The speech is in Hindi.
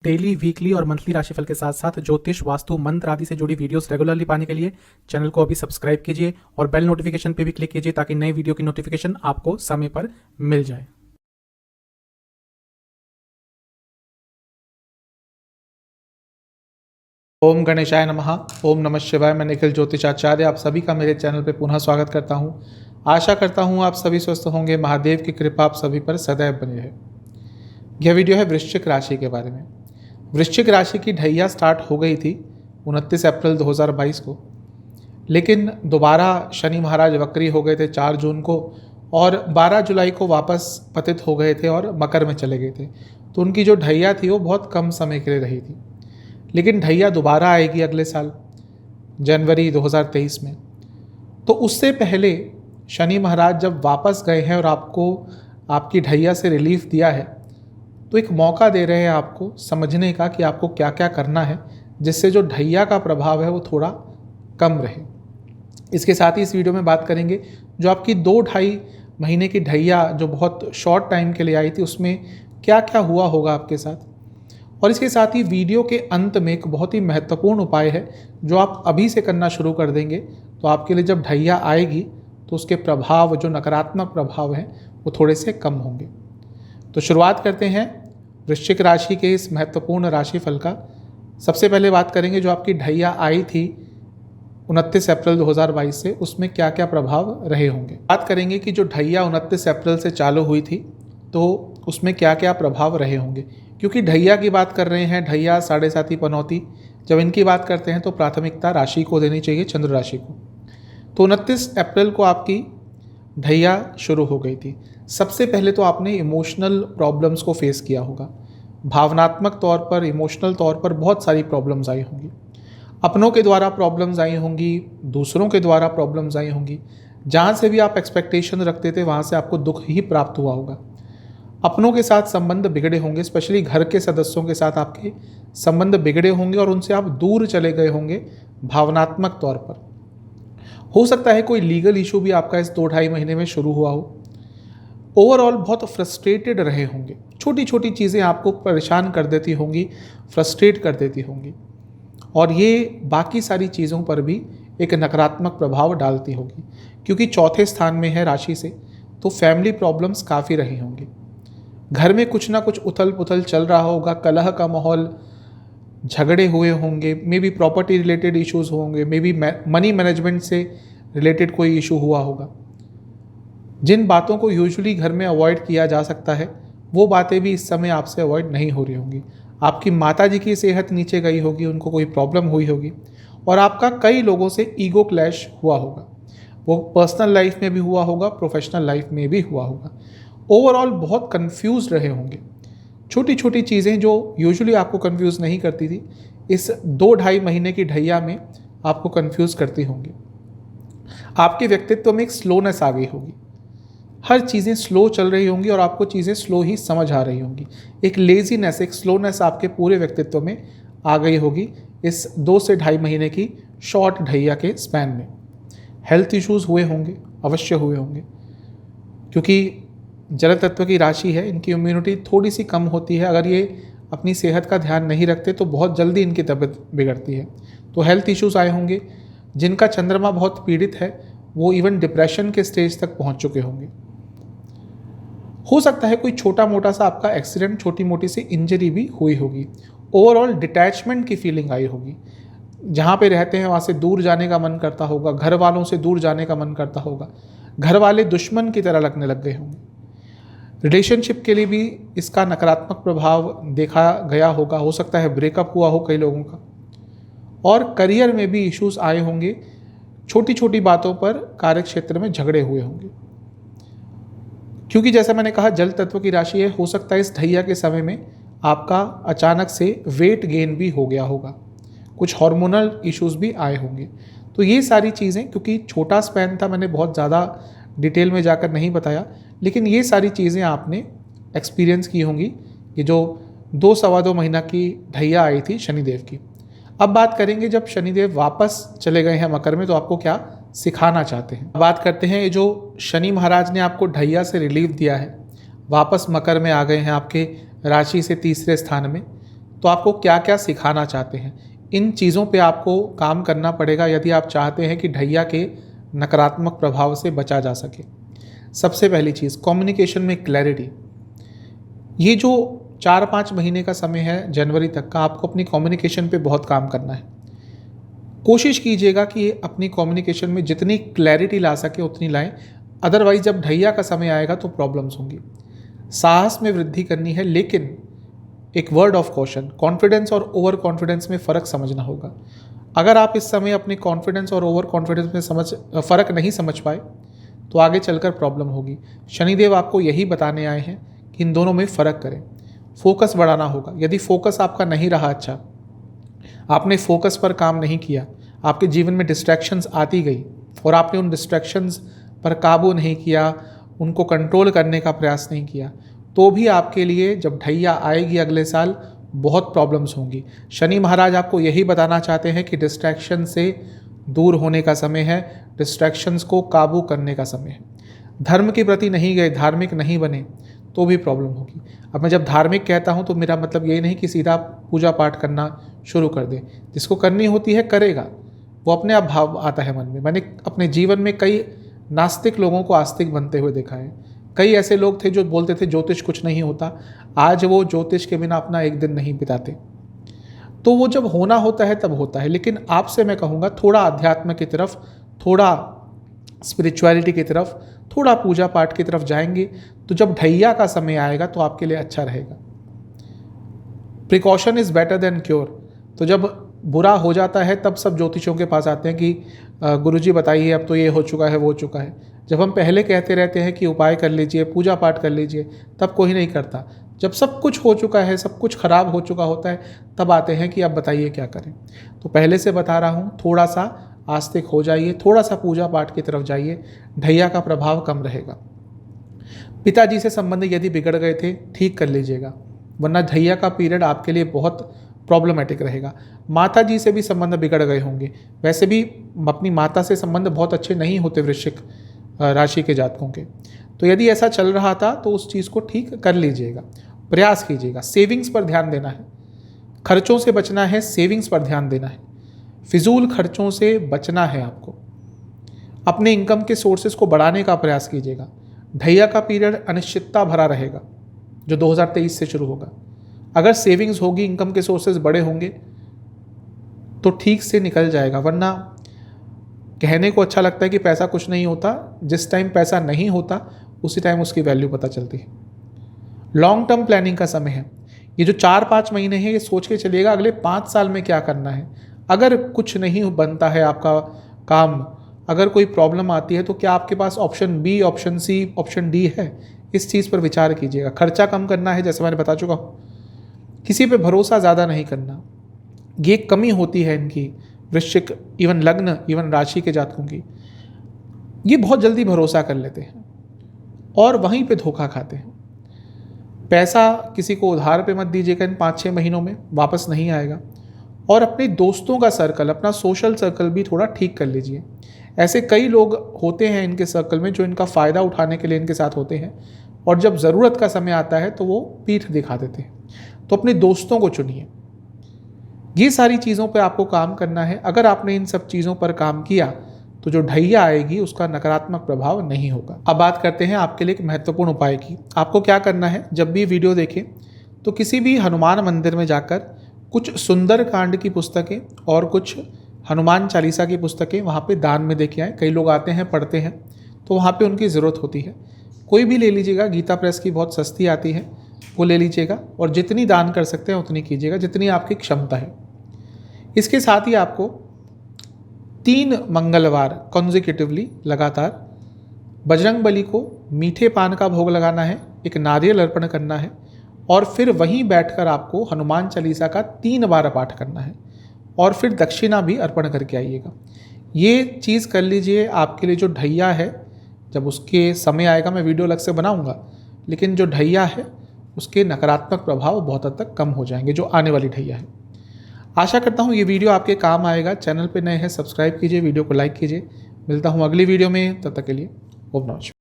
डेली, वीकली और मंथली राशिफल के साथ साथ ज्योतिष, वास्तु, मंत्र आदि से जुड़ी वीडियोस रेगुलरली पाने के लिए चैनल को अभी सब्सक्राइब कीजिए और बेल नोटिफिकेशन पे भी क्लिक कीजिए ताकि नई वीडियो की नोटिफिकेशन आपको समय पर मिल जाए। ओम गणेशाय नमः। ओम नमः शिवाय। मैं निखिल ज्योतिषाचार्य आप सभी का मेरे चैनल पे पुनः स्वागत करता हूँ। आशा करता हूँ आप सभी स्वस्थ होंगे। महादेव की कृपा आप सभी पर सदैव बनी रहे। यह वीडियो है वृश्चिक राशि के बारे में। वृश्चिक राशि की ढैया स्टार्ट हो गई थी 29 अप्रैल 2022 को, लेकिन दोबारा शनि महाराज वक्री हो गए थे 4 जून को और 12 जुलाई को वापस पतित हो गए थे और मकर में चले गए थे। तो उनकी जो ढैया थी वो बहुत कम समय के लिए रही थी, लेकिन ढैया दोबारा आएगी अगले साल जनवरी 2023 में। तो उससे पहले शनि महाराज जब वापस गए हैं और आपको आपकी ढैया से रिलीफ दिया है, तो एक मौका दे रहे हैं आपको समझने का कि आपको क्या क्या करना है जिससे जो ढैया का प्रभाव है वो थोड़ा कम रहे। इसके साथ ही इस वीडियो में बात करेंगे जो आपकी 2-2.5 महीने की ढैया जो बहुत शॉर्ट टाइम के लिए आई थी उसमें क्या क्या हुआ होगा आपके साथ। और इसके साथ ही वीडियो के अंत में एक बहुत ही महत्वपूर्ण उपाय है जो आप अभी से करना शुरू कर देंगे तो आपके लिए जब ढैया आएगी तो उसके प्रभाव, जो नकारात्मक प्रभाव हैं, वो थोड़े से कम होंगे। तो शुरुआत करते हैं वृश्चिक राशि के इस महत्वपूर्ण राशिफल का। सबसे पहले बात करेंगे जो आपकी ढैया आई थी 29 अप्रैल 2022 से, उसमें क्या क्या प्रभाव रहे होंगे। बात करेंगे कि जो ढैया 29 अप्रैल से चालू हुई थी तो उसमें क्या क्या प्रभाव रहे होंगे, क्योंकि ढैया की बात कर रहे हैं, ढैया, साढ़े साती, पनौती, जब इनकी बात करते हैं तो प्राथमिकता राशि को देनी चाहिए, चंद्र राशि को। तो 29 अप्रैल को आपकी ढैया शुरू हो गई थी। सबसे पहले तो आपने इमोशनल प्रॉब्लम्स को फेस किया होगा। भावनात्मक तौर पर, इमोशनल तौर पर बहुत सारी प्रॉब्लम्स आई होंगी। अपनों के द्वारा प्रॉब्लम्स आई होंगी, दूसरों के द्वारा प्रॉब्लम्स आई होंगी। जहाँ से भी आप एक्सपेक्टेशन रखते थे वहाँ से आपको दुख ही प्राप्त हुआ होगा। अपनों के साथ संबंध बिगड़े होंगे, स्पेशली घर के सदस्यों के साथ आपके संबंध बिगड़े होंगे और उनसे आप दूर चले गए होंगे भावनात्मक तौर पर। हो सकता है कोई लीगल इशू भी आपका इस 2-2.5 महीने में शुरू हुआ हो। ओवरऑल बहुत फ्रस्ट्रेटेड रहे होंगे। छोटी छोटी चीज़ें आपको परेशान कर देती होंगी, फ्रस्ट्रेट कर देती होंगी, और ये बाकी सारी चीज़ों पर भी एक नकारात्मक प्रभाव डालती होगी। क्योंकि चौथे स्थान में है राशि से, तो फैमिली प्रॉब्लम्स काफ़ी रही होंगी। घर में कुछ ना कुछ उथल पुथल चल रहा होगा, कलह का माहौल, झगड़े हुए होंगे, may be property related issues होंगे, मे बी मनी मैनेजमेंट से रिलेटेड कोई इशू हुआ होगा। जिन बातों को यूजुअली घर में अवॉइड किया जा सकता है वो बातें भी इस समय आपसे अवॉइड नहीं हो रही होंगी। आपकी माता जी की सेहत नीचे गई होगी, उनको कोई प्रॉब्लम हुई होगी, और आपका कई लोगों से ईगो क्लैश हुआ होगा। वो पर्सनल लाइफ में भी हुआ होगा, प्रोफेशनल लाइफ में भी हुआ होगा। ओवरऑल बहुत कंफ्यूज रहे होंगे। छोटी छोटी चीज़ें जो यूजुअली आपको कंफ्यूज नहीं करती थी, इस 2-2.5 महीने की ढैया में आपको कंफ्यूज करती होंगी। आपके व्यक्तित्व में एक स्लोनेस आ गई होगी। हर चीज़ें स्लो चल रही होंगी और आपको चीज़ें स्लो ही समझ आ रही होंगी। एक लेजीनेस, एक स्लोनेस आपके पूरे व्यक्तित्व में आ गई होगी इस 2 से 2.5 महीने की शॉर्ट ढैया के स्पैन में। हेल्थ इश्यूज हुए होंगे, अवश्य हुए होंगे, क्योंकि जल तत्व की राशि है, इनकी इम्यूनिटी थोड़ी सी कम होती है। अगर ये अपनी सेहत का ध्यान नहीं रखते तो बहुत जल्दी इनकी तबीयत बिगड़ती है। तो हेल्थ इश्यूज आए होंगे। जिनका चंद्रमा बहुत पीड़ित है वो इवन डिप्रेशन के स्टेज तक पहुंच चुके होंगे। हो सकता है कोई छोटा मोटा सा आपका एक्सीडेंट, छोटी मोटी सी इंजरी भी हुई होगी। ओवरऑल डिटैचमेंट की फीलिंग आई होगी। जहाँ पे रहते हैं वहाँ से दूर जाने का मन करता होगा, घर वालों से दूर जाने का मन करता होगा, घर वाले दुश्मन की तरह लगने लग गए होंगे। रिलेशनशिप के लिए भी इसका नकारात्मक प्रभाव देखा गया होगा। हो सकता है ब्रेकअप हुआ हो कई लोगों का। और करियर में भी इश्यूज आए होंगे। छोटी छोटी बातों पर कार्य क्षेत्र में झगड़े हुए होंगे। क्योंकि जैसा मैंने कहा जल तत्व की राशि है, हो सकता है इस ढैया के समय में आपका अचानक से वेट गेन भी हो गया होगा, कुछ हार्मोनल इश्यूज भी आए होंगे। तो ये सारी चीज़ें, क्योंकि छोटा स्पैन था, मैंने बहुत ज़्यादा डिटेल में जाकर नहीं बताया, लेकिन ये सारी चीज़ें आपने एक्सपीरियंस की होंगी। ये जो 2-2.25 महीना की ढैया आई थी शनिदेव की। अब बात करेंगे जब शनिदेव वापस चले गए हैं मकर में तो आपको क्या सिखाना चाहते हैं। बात करते हैं ये जो शनि महाराज ने आपको ढैया से रिलीफ दिया है, वापस मकर में आ गए हैं आपके राशि से तीसरे स्थान में, तो आपको क्या क्या सिखाना चाहते हैं, इन चीज़ों पे आपको काम करना पड़ेगा यदि आप चाहते हैं कि ढैया के नकारात्मक प्रभाव से बचा जा सके। सबसे पहली चीज़, कम्युनिकेशन में क्लैरिटी। ये जो 4-5 महीने का समय है जनवरी तक का, आपको अपनी कम्युनिकेशन पे बहुत काम करना है। कोशिश कीजिएगा कि अपनी कम्युनिकेशन में जितनी क्लैरिटी ला सके उतनी लाएं, अदरवाइज जब ढैया का समय आएगा तो प्रॉब्लम्स होंगी। साहस में वृद्धि करनी है, लेकिन एक वर्ड ऑफ कॉशन, कॉन्फिडेंस और ओवर कॉन्फिडेंस में फ़र्क समझना होगा। अगर आप इस समय अपने कॉन्फिडेंस और ओवर कॉन्फिडेंस में फ़र्क नहीं समझ पाए तो आगे चलकर प्रॉब्लम होगी। शनिदेव आपको यही बताने आए हैं कि इन दोनों में फ़र्क करें। फोकस बढ़ाना होगा। यदि फोकस आपका नहीं रहा अच्छा, आपने फोकस पर काम नहीं किया, आपके जीवन में डिस्ट्रैक्शंस आती गई और आपने उन डिस्ट्रैक्शंस पर काबू नहीं किया, उनको कंट्रोल करने का प्रयास नहीं किया, तो भी आपके लिए जब ढैया आएगी अगले साल बहुत प्रॉब्लम्स होंगी। शनि महाराज आपको यही बताना चाहते हैं कि डिस्ट्रैक्शन से दूर होने का समय है, डिस्ट्रैक्शंस को काबू करने का समय है। धर्म के प्रति नहीं गए, धार्मिक नहीं बने तो भी प्रॉब्लम होगी। अब मैं जब धार्मिक कहता हूँ तो मेरा मतलब ये नहीं कि सीधा पूजा पाठ करना शुरू कर दे। जिसको करनी होती है करेगा, वो अपने आप भाव आता है मन में। मैंने अपने जीवन में कई नास्तिक लोगों को आस्तिक बनते हुए देखा है। कई ऐसे लोग थे जो बोलते थे ज्योतिष कुछ नहीं होता, आज वो ज्योतिष के बिना अपना एक दिन नहीं बिताते। तो वो जब होना होता है तब होता है। लेकिन आपसे मैं कहूँगा थोड़ा अध्यात्म की तरफ, थोड़ा स्पिरिचुअलिटी की तरफ, थोड़ा पूजा पाठ की तरफ जाएंगे तो जब ढैया का समय आएगा तो आपके लिए अच्छा रहेगा। Precaution is better than cure. तो जब बुरा हो जाता है तब सब ज्योतिषों के पास आते हैं कि गुरुजी बताइए अब तो ये हो चुका है, वो हो चुका है। जब हम पहले कहते रहते हैं कि उपाय कर लीजिए, पूजा पाठ कर लीजिए, तब कोई नहीं करता। जब सब कुछ हो चुका है, सब कुछ खराब हो चुका होता है, तब आते हैं कि अब बताइए क्या करें। तो पहले से बता रहा हूँ, थोड़ा सा आस्तिक हो जाइए, थोड़ा सा पूजा पाठ की तरफ जाइए, ढैया का प्रभाव कम रहेगा। पिताजी से संबंध यदि बिगड़ गए थे, ठीक कर लीजिएगा, वरना ढैया का पीरियड आपके लिए बहुत प्रॉब्लमेटिक रहेगा। माता जी से भी संबंध बिगड़ गए होंगे। वैसे भी अपनी माता से संबंध बहुत अच्छे नहीं होते वृश्चिक राशि के जातकों के। तो यदि ऐसा चल रहा था तो उस चीज़ को ठीक कर लीजिएगा, प्रयास कीजिएगा। सेविंग्स पर ध्यान देना है, खर्चों से बचना है, सेविंग्स पर ध्यान देना है। फिजूल खर्चों से बचना है आपको। अपने इनकम के सोर्सेज को बढ़ाने का प्रयास कीजिएगा। ढैया का पीरियड अनिश्चितता भरा रहेगा जो 2023 से शुरू होगा। अगर सेविंग्स होगी, इनकम के सोर्सेज बड़े होंगे तो ठीक से निकल जाएगा, वरना कहने को अच्छा लगता है कि पैसा कुछ नहीं होता। जिस टाइम पैसा नहीं होता उसी टाइम उसकी वैल्यू पता चलती है। लॉन्ग टर्म प्लानिंग का समय है। ये जो 4-5 महीने हैं, ये सोच के चलिएगा अगले 5 साल में क्या करना है। अगर कुछ नहीं बनता है आपका काम, अगर कोई प्रॉब्लम आती है, तो क्या आपके पास option B, option C, option D है? इस चीज़ पर विचार कीजिएगा। खर्चा कम करना है, जैसे मैंने बता चुका हूँ। किसी पे भरोसा ज़्यादा नहीं करना, ये कमी होती है इनकी, वृश्चिक, इवन लग्न, इवन राशि के जातकों की। ये बहुत जल्दी भरोसा कर लेते हैं और वहीं पे धोखा खाते हैं। पैसा किसी को उधार पे मत दीजिएगा, इन 5-6 महीनों में वापस नहीं आएगा। और अपने दोस्तों का सर्कल, अपना सोशल सर्कल भी थोड़ा ठीक कर लीजिए। ऐसे कई लोग होते हैं इनके सर्कल में जो इनका फ़ायदा उठाने के लिए इनके साथ होते हैं, और जब ज़रूरत का समय आता है तो वो पीठ दिखा देते हैं। तो अपने दोस्तों को चुनिए। ये सारी चीज़ों पर आपको काम करना है। अगर आपने इन सब चीज़ों पर काम किया तो जो ढैया आएगी उसका नकारात्मक प्रभाव नहीं होगा। अब बात करते हैं आपके लिए एक महत्वपूर्ण उपाय की। आपको क्या करना है, जब भी वीडियो देखें तो किसी भी हनुमान मंदिर में जाकर कुछ सुंदर कांड की पुस्तकें और कुछ हनुमान चालीसा की पुस्तकें वहाँ पे दान में देके आएँ। कई लोग आते हैं, पढ़ते हैं, तो वहाँ पे उनकी ज़रूरत होती है। कोई भी ले लीजिएगा, गीता प्रेस की बहुत सस्ती आती है, वो ले लीजिएगा। और जितनी दान कर सकते हैं उतनी कीजिएगा, जितनी आपकी क्षमता है। इसके साथ ही आपको 3 मंगलवार कॉन्जिक्यूटिवली लगातार बजरंगबली को मीठे पान का भोग लगाना है, एक नारियल अर्पण करना है, और फिर वहीं बैठकर आपको हनुमान चालीसा का 3 बार पाठ करना है, और फिर दक्षिणा भी अर्पण करके आइएगा। ये चीज़ कर लीजिए। आपके लिए जो ढैया है, जब उसके समय आएगा मैं वीडियो अलग से बनाऊंगा, लेकिन जो ढैया है उसके नकारात्मक प्रभाव बहुत हद तक कम हो जाएंगे, जो आने वाली ढैया है। आशा करता हूँ ये वीडियो आपके काम आएगा। चैनल पे नए हैं, सब्सक्राइब कीजिए, वीडियो को लाइक कीजिए। मिलता हूँ अगली वीडियो में, तब तक के लिए ओम नमः शिवाय।